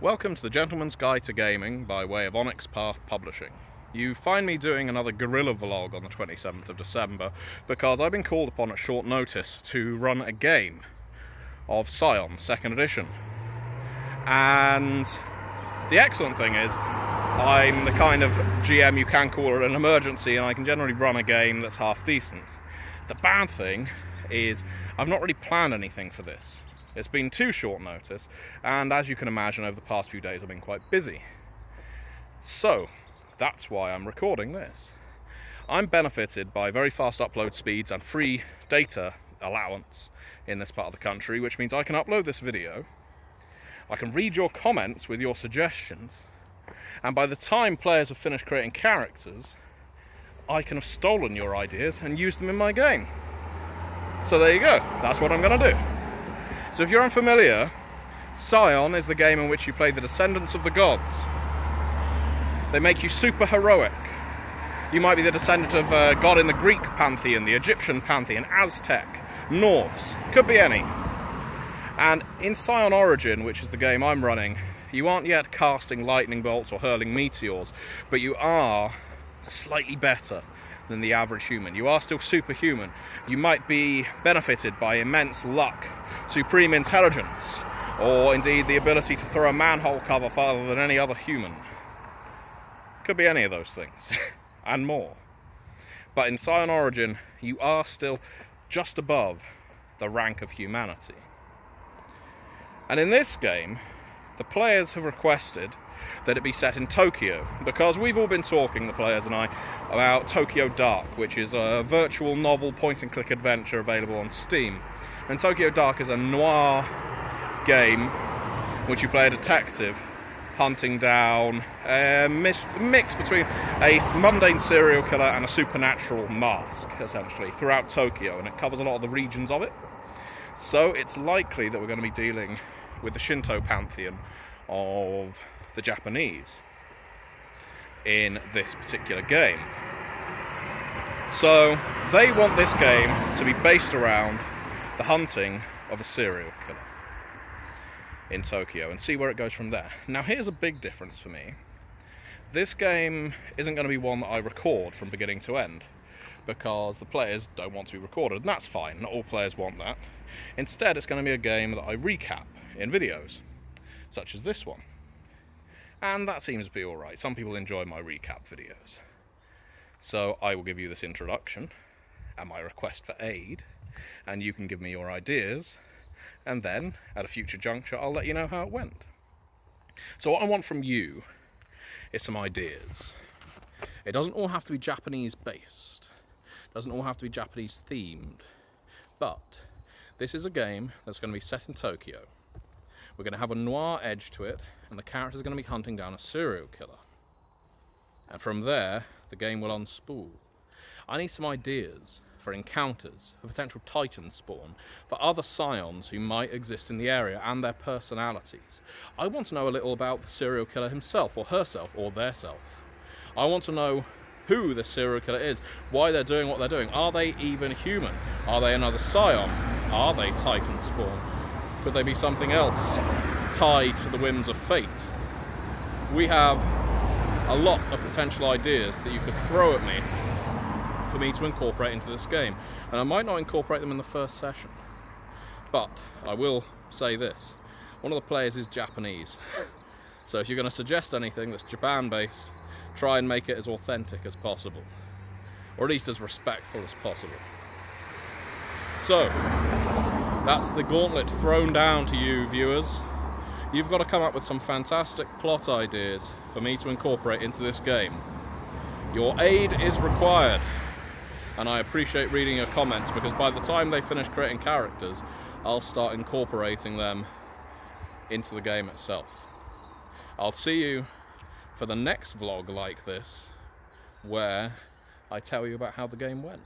Welcome to the Gentleman's Guide to Gaming by way of Onyx Publishing. You find me doing another guerrilla vlog on the 27th of December because I've been called upon at short notice to run a game of Scion 2nd edition. And the excellent thing is, I'm the kind of GM you can call it an emergency, and I can generally run a game that's half decent. The bad thing is, I've not really planned anything for this. It's been too short notice, and as you can imagine, over the past few days I've been quite busy. So, that's why I'm recording this. I'm benefited by very fast upload speeds and free data allowance in this part of the country, which means I can upload this video, I can read your comments with your suggestions, and by the time players have finished creating characters, I can have stolen your ideas and used them in my game. So there you go, that's what I'm going to do. So if you're unfamiliar, Scion is the game in which you play the descendants of the gods. They make you super heroic. You might be the descendant of a god in the Greek pantheon, the Egyptian pantheon, Aztec, Norse, could be any. And in Scion Origin, which is the game I'm running, you aren't yet casting lightning bolts or hurling meteors, but you are slightly better than the average human. You are still superhuman. You might be benefited by immense luck, supreme intelligence, or indeed the ability to throw a manhole cover farther than any other human. Could be any of those things, and more. But in Scion Origin, you are still just above the rank of humanity. And in this game, the players have requested that it be set in Tokyo, because we've all been talking, the players and I, about Tokyo Dark, which is a virtual novel point-and-click adventure available on Steam. And Tokyo Dark is a noir game in which you play a detective hunting down a mix between a mundane serial killer and a supernatural mask, essentially, throughout Tokyo, and it covers a lot of the regions of it. So it's likely that we're going to be dealing with the Shinto pantheon of the Japanese in this particular game. So they want this game to be based around the hunting of a serial killer in Tokyo, and see where it goes from there. Now here's a big difference for me. This game isn't going to be one that I record from beginning to end, because the players don't want to be recorded, and that's fine, not all players want that. Instead, it's going to be a game that I recap in videos, such as this one. And that seems to be alright. Some people enjoy my recap videos. So I will give you this introduction and my request for aid, and you can give me your ideas, and then at a future juncture I'll let you know how it went. So what I want from you is some ideas. It doesn't all have to be Japanese based, it doesn't all have to be Japanese themed, but this is a game that's going to be set in Tokyo. We're going to have a noir edge to it, and the character's going to be hunting down a serial killer. And from there, the game will unspool. I need some ideas for encounters, for potential Titan spawn, for other Scions who might exist in the area and their personalities. I want to know a little about the serial killer himself, or herself, or theirself. I want to know who the serial killer is, why they're doing what they're doing. Are they even human? Are they another Scion? Are they Titan spawn? Could they be something else, tied to the whims of fate? We have a lot of potential ideas that you could throw at me for me to incorporate into this game. And I might not incorporate them in the first session, but I will say this. One of the players is Japanese. So if you're going to suggest anything that's Japan-based, try and make it as authentic as possible, or at least as respectful as possible. So that's the gauntlet thrown down to you, viewers. You've got to come up with some fantastic plot ideas for me to incorporate into this game. Your aid is required, and I appreciate reading your comments, because by the time they finish creating characters, I'll start incorporating them into the game itself. I'll see you for the next vlog like this, where I tell you about how the game went.